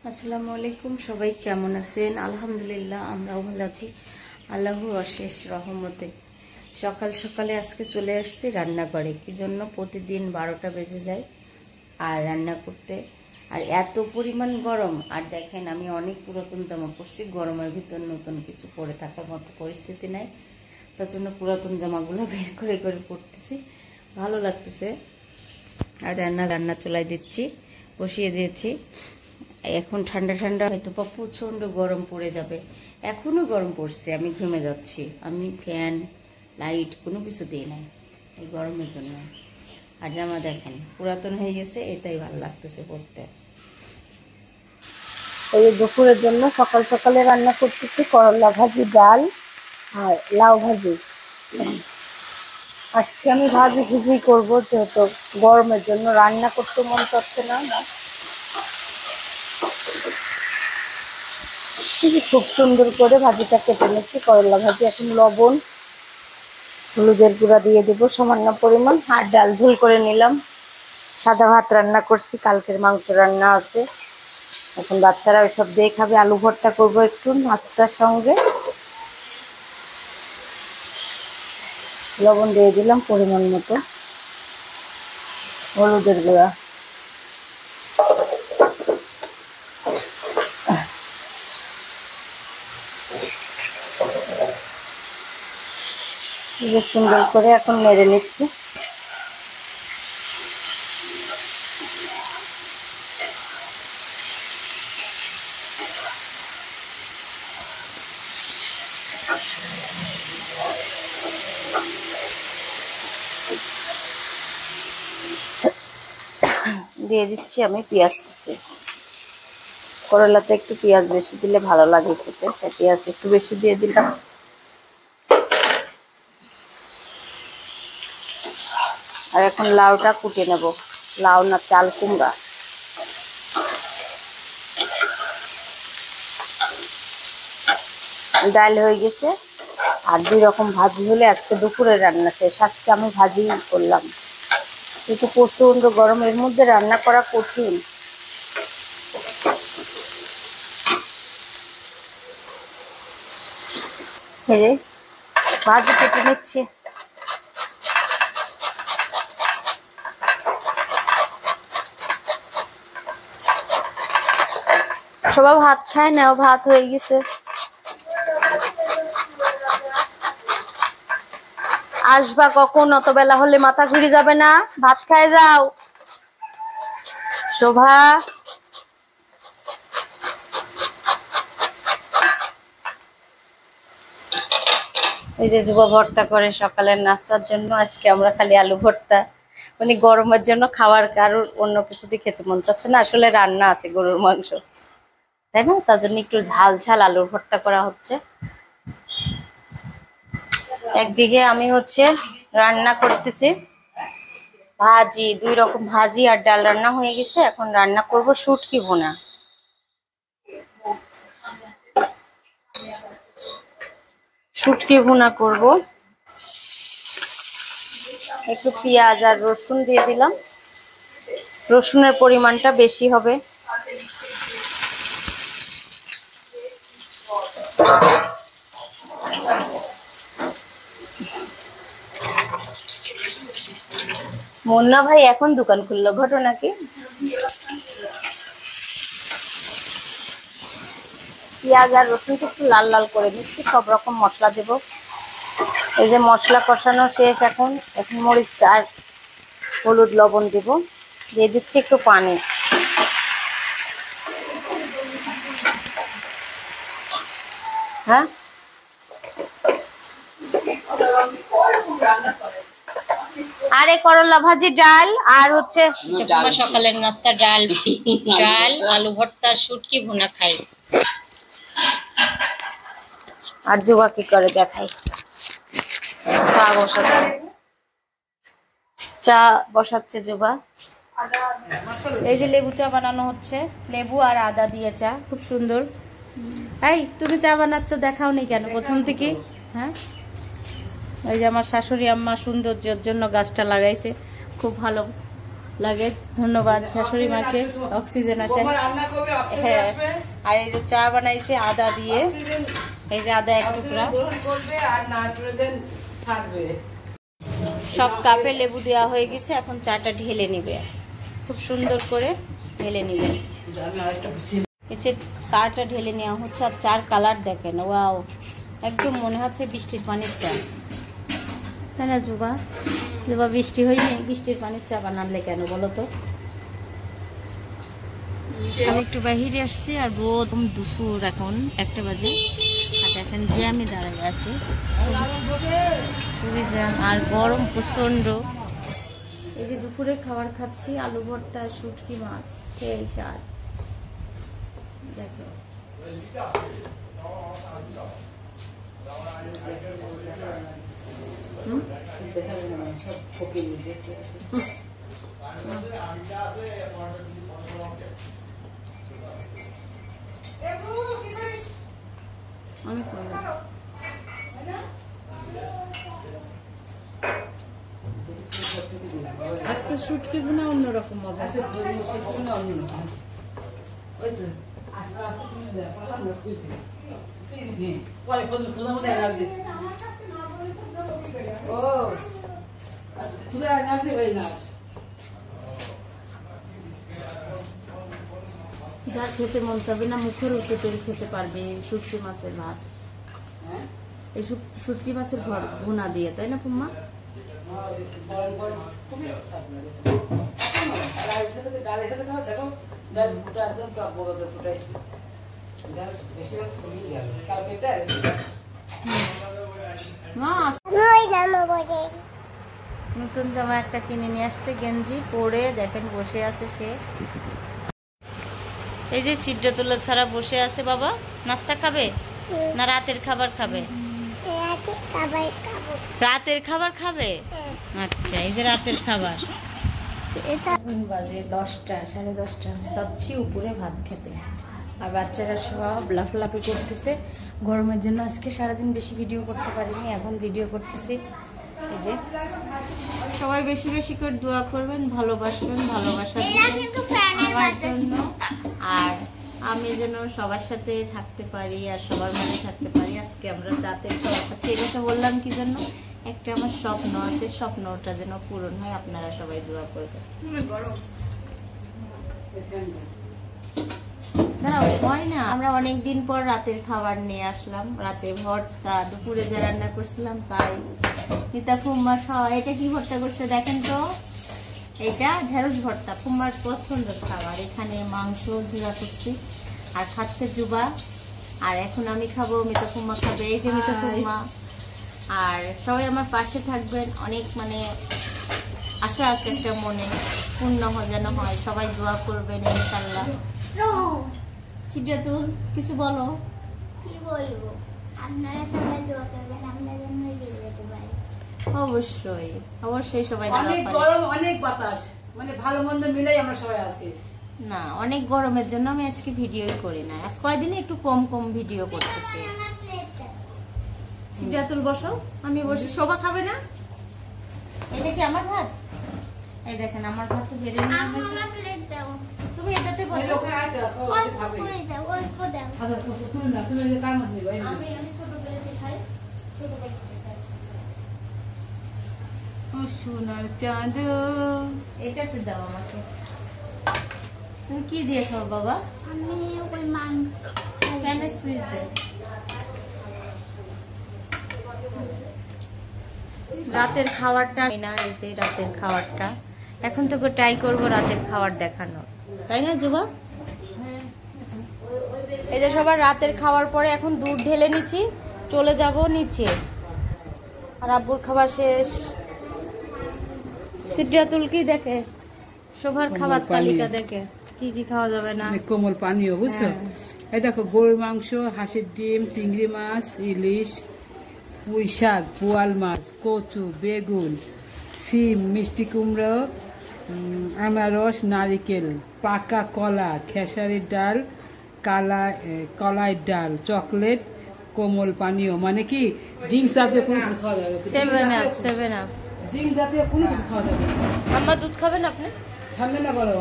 আসসালামু আলাইকুম, সবাই কেমন আছেন? আলহামদুলিল্লাহ, আমরাও ভালো আছি আল্লাহর অশেষ রহমতে। সকাল সকালে আজকে চলে আসছি রান্নাঘরে। কি জন্য? প্রতিদিন 12টা বেজে যায় আর রান্না করতে, আর এত পরিমাণ গরম। আর দেখেন, আমি অনেক পুরাতন জামা পরছি, গরমের ভিতর নতুন কিছু পরে থাকার মতো পরিস্থিতি নাই। তার জন্য পুরাতন জামাগুলো বের করে করে পরতেছি, ভালো লাগতেছে। আর রান্না চলাই দিচ্ছি, বসিয়ে দিয়েছি। এখন ঠান্ডা ঠান্ডা হয়তো বা প্রচণ্ড গরম পড়ে যাবে, এখনও গরম পড়ছে, আমি ঘেমে যাচ্ছি। আমি ফ্যান লাইট কোনো কিছু দিই নাই এই গরমের জন্য। আর জামা দেখেন পুরাতন হয়ে গেছে, এটাই ভালো লাগতেছে পরতে। এই দুপুরের জন্য সকাল সকালে রান্না করতেছি করলা ভাজি, ডাল আর লাউ ভাজি। আজকে আমি ভাজি ভুজি করবো, যেহেতু গরমের জন্য রান্না করতে মন চাচ্ছে না। খুব সুন্দর করে ভাজিটা কেটে নিচ্ছি, করলা ভাজি। এখন লবণ হলুদের গুঁড়া দিয়ে দেবো সামান্য পরিমাণ, আর ডাল ঝোল করে নিলাম। সাদা ভাত রান্না করছি, কালকের মাংস রান্না আছে। এখন বাচ্চারা ওইসব দিয়ে খাবে। আলু ভর্তা করবো একটু নাস্তার সঙ্গে। লবণ দিয়ে দিলাম পরিমাণ মতো, হলুদের গুঁড়া। বেশ সুন্দর করে এখন নেড়ে নিচ্ছি। দিয়ে দিচ্ছি আমি পেঁয়াজ কুচি। করলাতে একটু পেঁয়াজ বেশি দিলে ভালো লাগে খেতে, তাই পেঁয়াজ একটু বেশি দিয়ে দিলাম। আর এখন লাউটা কুটে নেব, লাউ না চাল কুমড়া। ডাল হয়ে গেছে, আর 2 রকম ভাজি হলে আজকে দুপুরের রান্না শেষ। আজকে আমি ভাজি করলাম, কিন্তু প্রচন্ড গরমের মধ্যে রান্না করা কঠিন। এই ভাজি কেটে নিচ্ছি। সবাই ভাত খায় না, ভাত হয়ে গেছে। আসবা কখন? অত বেলা হলে মাথা ঘুরে যাবে না? ভাত খায় যাও। শোভা, এই যে যুব ভর্তা করে সকালের নাস্তার জন্য। আজকে আমরা খালি আলু ভর্তা, মানে গরমের জন্য খাওয়ার, কারোর অন্য কিছু দিয়ে খেতে মন চাচ্ছে না। আসলে রান্না আছে গরুর মাংস, তাই না? তার জন্য একটু ঝাল ঝাল আলুর ভর্তা করা হচ্ছে। একদিকে আমি রান্না করতেছি ভাজি, 2 রকম ভাজি আর ডাল রান্না হয়ে গেছে। এখন রান্না করব শুটকি ভুনা। শুটকি ভুনা করব। একটু পেঁয়াজ আর রসুন দিয়ে দিলাম, রসুনের পরিমাণটা বেশি হবে। মুন্না ভাই এখন দোকান খুললো, ঘটনা কি? পেঁয়াজ আর রসুনটা একটু লাল লাল করে দিচ্ছি, সব রকম মশলা দেব। এই যে মশলা কষানো শেষ, এখন মরিচ আর হলুদ লবণ দেব। দিয়ে দিচ্ছি একটু পানি। হ্যাঁ, আরে করলা ভাজি, ডাল আর সকালের নাস্তা ডাল, আলু ভর্তা, শুটকি ভুনা খাই। আর জুবা কি করে দেখাই। চা বসাচ্ছে জুবা। এই যে লেবু চা বানানো হচ্ছে, লেবু আর আদা দিয়ে চা, খুব সুন্দর। এই তুমি চা বানাচ্ছ, দেখাও নি কেন প্রথম থেকে? হ্যাঁ, এই যে আমার শাশুড়ি আম্মা সৌন্দর্যের জন্য গাছটা লাগাইছে, খুব ভালো লাগে। ধন্যবাদ শাশুড়ি মাকে, অক্সিজেন আসে। হ্যাঁ, আর এই যে চা বানাইছে আদা দিয়ে, এই যে আদা এক টুকরা, সব কাপে লেবু দেওয়া হয়ে গেছে। এখন চাটা ঢেলে নিবে, খুব সুন্দর করে ঢেলে নিবে। এই যে চাটা ঢেলে নেওয়া হচ্ছে। আর চার কালার দেখেন, ওয়াও, একদম মনে হচ্ছে বৃষ্টির পানির চা, তাই না জুবা? জুবা বৃষ্টি হয়নি, বৃষ্টির পানির চা বানালে কেন বলো তো? আমি একটু বাহিরে আসছি আর রোদ দুপুর, এখন 1টা বাজে। আর এখন জ্যামে দাঁড়ায় আছি, খুবই জ্যাম আর গরম প্রচন্ড। এই যে দুপুরে খাবার খাচ্ছি, আলু ভর্তা, শুটকি মাছ, সেই স্বাদ। দেখো অনেক মজা। আজকে শুটকি ভুনা অন্যরকম মজা। যার খেতে মন চাবে না, মুখের রুচি তৈরি খেতে পারবে শুটকি মাছের ভাত, এই শুটকি মাছের ভুনা দিয়ে, তাই না পুম্মা? নতুন জামা একটা কিনে নিয়ে আসছে, গেঞ্জি পরে দেখেন বসে আছে সে। এই যে সিদ্ধাতুল্লাহ ছাড়া বসে আছে। বাবা নাস্তা খাবে না রাতের খাবার খাবে? রাতের খাবার খাবে। আচ্ছা, এই যে রাতের খাবার। এখন বাজে 10টা, 10:30। যাচ্ছি উপরে ভাত খেতে। আর বাচ্চারা সব লাফলাফি করতেছে গরমের জন্য। আজকে সারাদিন বেশি ভিডিও করতে পারিনি, এখন ভিডিও করতেছি। এই যে সবাই বেশি বেশি করে দোয়া করবেন, ভালোবাসবেন, ভালোবাসা আমার জন্য। আর আমি যেন সবার সাথে থাকতে পারি আর সবার মধ্যে থাকতে পারি। আজকে আমরা রাতের খাবার খাচ্ছি। এই কথা বললাম কি জন্য? একটা আমার স্বপ্ন আছে, স্বপ্নটা যেন পূরণ হয়। আপনারা সবাই দোয়া করবেন। দাঁড়াও, হয় না, আমরা অনেকদিন পর রাতের খাবার নিয়ে আসলাম। রাতে ভর্তা, দুপুরে যা রান্না করছিলাম তাই। নিতা ফুম্মা খাওয়া। এটা কি ভর্তা করছে দেখেন তো? এটা ঢেঁড়স ভর্তা, ফুম্মার পছন্দের খাবার। এখানে মাংস জুড়া করছি আর খাচ্ছে জুবা। আর এখন আমি খাবো, মিতা ফুম্মা খাবে। এই যে মিতা ফুম্মা। আর সবাই আমার পাশে থাকবেন। অনেক মানে আশা আছে একটা মনে, পূর্ণ যেন হয়। সবাই দোয়া করবেন ইনশাআল্লাহ। সিদ্ধাতুল কিছু বলো। কি বলবো, আপনারা সবাই দোয়া করবেন, আমরা যেন এগিয়ে যেতে পারি। অবশ্যই অবশ্যই সবাই দোয়া অনেক করেন। গরম, অনেক বাতাস, মানে ভালো মন্দ মিলাই আমরা সবাই আছি। না, অনেক গরমের জন্য আমি আজকে ভিডিওই করি না। আজ কয়দিনে একটু কম কম ভিডিও করতেছি। সিদ্ধাতুল বসো, আমি বসি। শোভা খাবে না? এটা কি আমার ভাত? এই দেখেন আমার ভাত তো বেড়ে নেওয়া হয়েছে। আমার প্লেট দাও, তুমি এটাতে বসো। অল্প করে দাও, অল্প দাও। আচ্ছা তুমি না, তুমি যে কার মধ্যে নিবা? আমি ছোট প্লেটে খাই, ছোট প্লেটে খাই। ও সোনার চাঁদ, এটাতে দাও আমাকে। তুমি কি দিয়ে খাও বাবা? আমি ওই মাংস ফ্যানের সুইচ দেয়। রাতের খাবারটা না, এই যে রাতের খাবারটা এখন তো ট্রাই করবো রাতের খাবার দেখানো, তাই না জুবা? এই যে সবার রাতের খাওয়ার পরে এখন দুধ ঢেলে নিচ্ছি, চলে যাব নিচে। আর আব্বুর খাবার শেষ। সিদ্ধাতুল কি দেখে? সবার খাবার তালিকা দেখে কি কি খাওয়া যাবে না। কোমল পানীয়, বুঝছো? এই দেখো, গরুর মাংস, হাঁসের ডিম, চিংড়ি মাছ, ইলিশ, পুঁই শাক, বোয়াল মাছ, কচু, বেগুন, সিম, মিষ্টি কুমড়ো, আনারস, নারিকেল, পাকা কলা, খেসারির ডাল, কলাই ডাল, চকলেট, কোমল পানীয়। মানে কি ড্রিঙ্কস জাতীয় কোনো কিছু খাওয়া যাবে? 7 আপ। ড্রিঙ্কস জাতীয় কোনো কিছু খাওয়া যাবে? আম্মা দুধ খাবেন আপনি? ঠান্ডা না গরম?